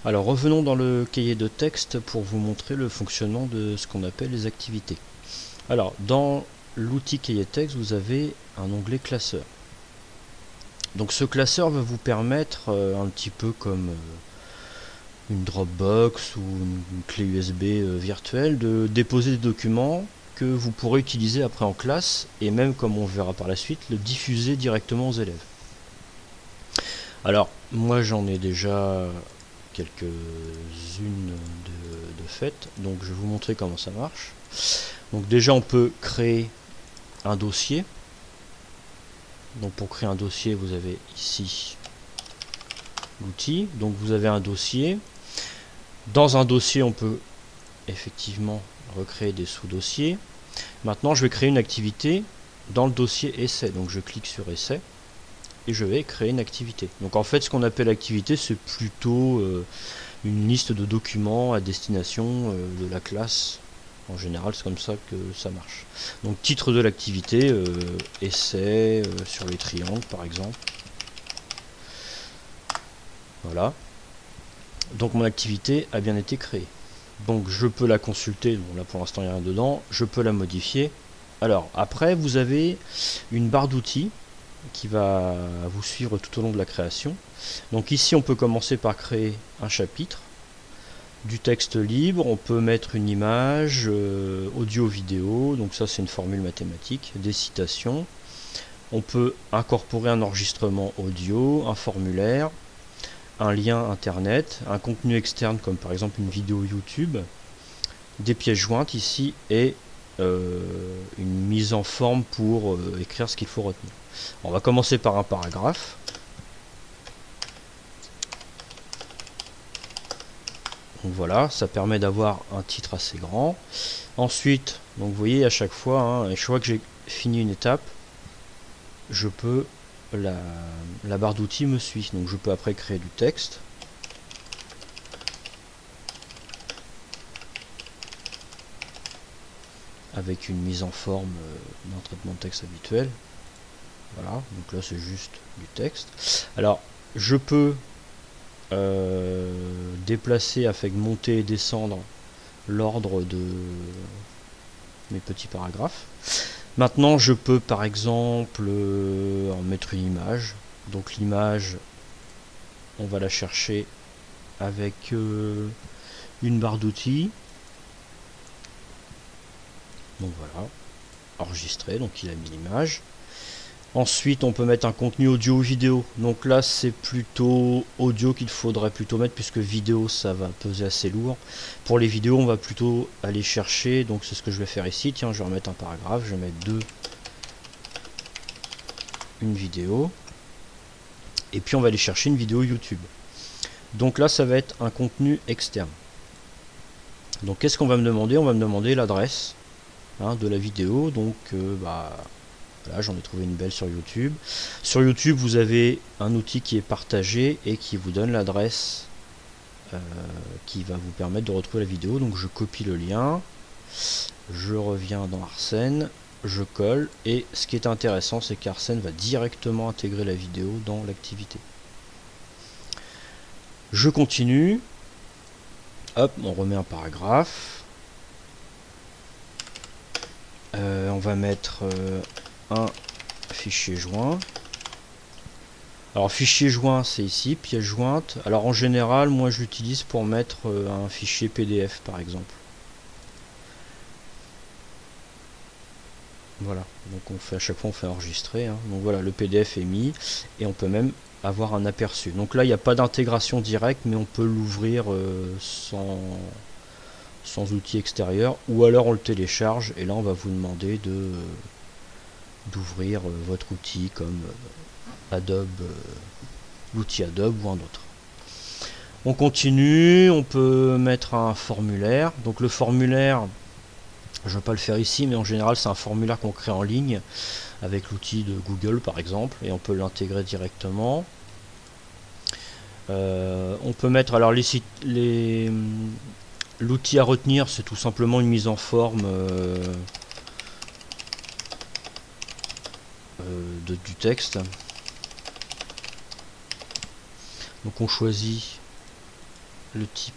Alors revenons dans le cahier de texte pour vous montrer le fonctionnement de ce qu'on appelle les activités. Alors dans l'outil cahier de texte, vous avez un onglet classeur. Donc ce classeur va vous permettre, un petit peu comme une Dropbox ou une clé USB virtuelle, de déposer des documents que vous pourrez utiliser après en classe et même, comme on verra par la suite, le diffuser directement aux élèves. Alors moi j'en ai déjà quelques-unes de faites, donc je vais vous montrer comment ça marche. Donc déjà on peut créer un dossier. Donc pour créer un dossier, vous avez ici l'outil. Donc vous avez un dossier. Dans un dossier, on peut effectivement recréer des sous-dossiers. Maintenant, je vais créer une activité dans le dossier essai. Donc je clique sur essai et je vais créer une activité. Donc en fait, ce qu'on appelle activité, c'est plutôt une liste de documents à destination de la classe. En général, c'est comme ça que ça marche. Donc titre de l'activité, essai sur les triangles par exemple. Voilà. Donc mon activité a bien été créée. Donc je peux la consulter, bon là pour l'instant il n'y a rien dedans, je peux la modifier. Alors après vous avez une barre d'outils qui va vous suivre tout au long de la création. Donc ici on peut commencer par créer un chapitre, du texte libre, on peut mettre une image, audio, vidéo, donc ça c'est une formule mathématique, des citations. On peut incorporer un enregistrement audio, un formulaire, un lien internet, un contenu externe comme par exemple une vidéo YouTube, des pièces jointes ici et une mise en forme pour écrire ce qu'il faut retenir. On va commencer par un paragraphe. Donc voilà, ça permet d'avoir un titre assez grand. Ensuite, donc vous voyez à chaque fois, hein, chaque fois que j'ai fini une étape, je peux la barre d'outils me suit. Donc je peux après créer du texte. Avec une mise en forme d'un traitement de texte habituel. Voilà, donc là c'est juste du texte. Alors je peux déplacer avec monter et descendre l'ordre de mes petits paragraphes. Maintenant je peux par exemple en mettre une image. Donc l'image on va la chercher avec une barre d'outils. Donc voilà, enregistré, donc il a mis l'image. Ensuite on peut mettre un contenu audio ou vidéo. Donc là c'est plutôt audio qu'il faudrait plutôt mettre, puisque vidéo ça va peser assez lourd. Pour les vidéos on va plutôt aller chercher, donc c'est ce que je vais faire ici. Tiens, je vais remettre un paragraphe, je vais mettre une vidéo. Et puis on va aller chercher une vidéo YouTube. Donc là ça va être un contenu externe. Donc qu'est-ce qu'on va me demander? On va me demander l'adresse de la vidéo. Donc voilà, j'en ai trouvé une belle sur YouTube. Sur YouTube, vous avez un outil qui est partagé et qui vous donne l'adresse qui va vous permettre de retrouver la vidéo. Donc je copie le lien, je reviens dans Arsène, je colle, et ce qui est intéressant, c'est qu'Arsène va directement intégrer la vidéo dans l'activité. Je continue. Hop, on remet un paragraphe. On va mettre un fichier joint. Alors fichier joint c'est ici, pièce jointe. Alors en général moi je l'utilise pour mettre un fichier PDF par exemple. Voilà, donc on fait à chaque fois on fait enregistrer. Donc voilà, le PDF est mis et on peut même avoir un aperçu. Donc là il n'y a pas d'intégration directe, mais on peut l'ouvrir sans outil extérieur, ou alors on le télécharge et là on va vous demander d'ouvrir votre outil comme Adobe, l'outil Adobe ou un autre. On continue, on peut mettre un formulaire. Donc le formulaire, je ne vais pas le faire ici, mais en général c'est un formulaire qu'on crée en ligne avec l'outil de Google par exemple, et on peut l'intégrer directement. On peut mettre, alors l'outil à retenir, c'est tout simplement une mise en forme du texte. Donc on choisit le type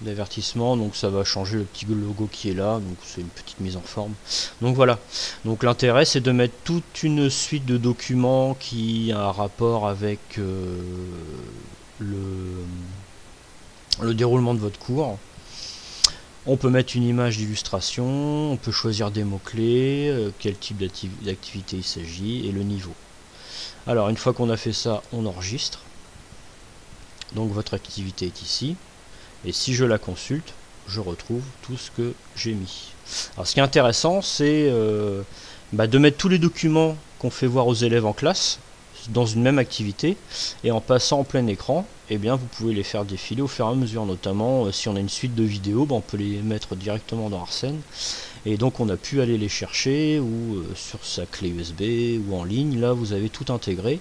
d'avertissement, donc ça va changer le petit logo qui est là, donc c'est une petite mise en forme. Donc voilà, donc l'intérêt c'est de mettre toute une suite de documents qui a un rapport avec le déroulement de votre cours. On peut mettre une image d'illustration, on peut choisir des mots-clés, quel type d'activité il s'agit et le niveau. Alors une fois qu'on a fait ça, on enregistre. Donc votre activité est ici. Et si je la consulte, je retrouve tout ce que j'ai mis. Alors ce qui est intéressant, c'est de mettre tous les documents qu'on fait voir aux élèves en classe dans une même activité, et en passant en plein écran, eh bien vous pouvez les faire défiler au fur et à mesure, notamment si on a une suite de vidéos, on peut les mettre directement dans Arsène, et donc on a pu aller les chercher, ou sur sa clé USB, ou en ligne. Là vous avez tout intégré,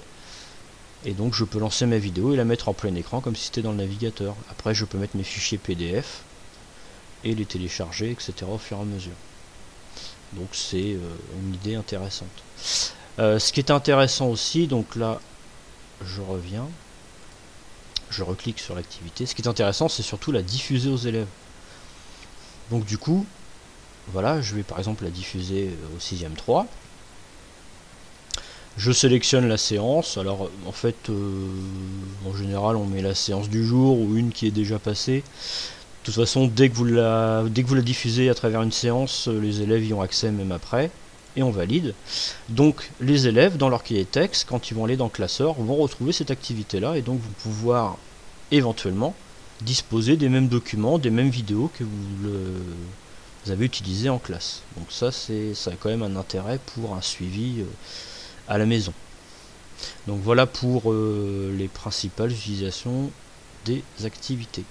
et donc je peux lancer ma vidéo et la mettre en plein écran comme si c'était dans le navigateur. Après je peux mettre mes fichiers PDF et les télécharger, etc. au fur et à mesure. Donc c'est une idée intéressante. Ce qui est intéressant aussi, donc là je reviens, je reclique sur l'activité. Ce qui est intéressant, c'est surtout la diffuser aux élèves. Donc du coup, voilà, je vais par exemple la diffuser au 6e 3. Je sélectionne la séance. Alors en fait, en général, on met la séance du jour ou une qui est déjà passée. De toute façon, dès que vous la diffusez à travers une séance, les élèves y ont accès même après. Et on valide. Donc les élèves, dans leur cahier texte, quand ils vont aller dans Classeur, vont retrouver cette activité-là, et donc vous pouvoir éventuellement disposer des mêmes documents, des mêmes vidéos que vous avez utilisées en classe. Donc ça a quand même un intérêt pour un suivi à la maison. Donc voilà pour les principales utilisations des activités.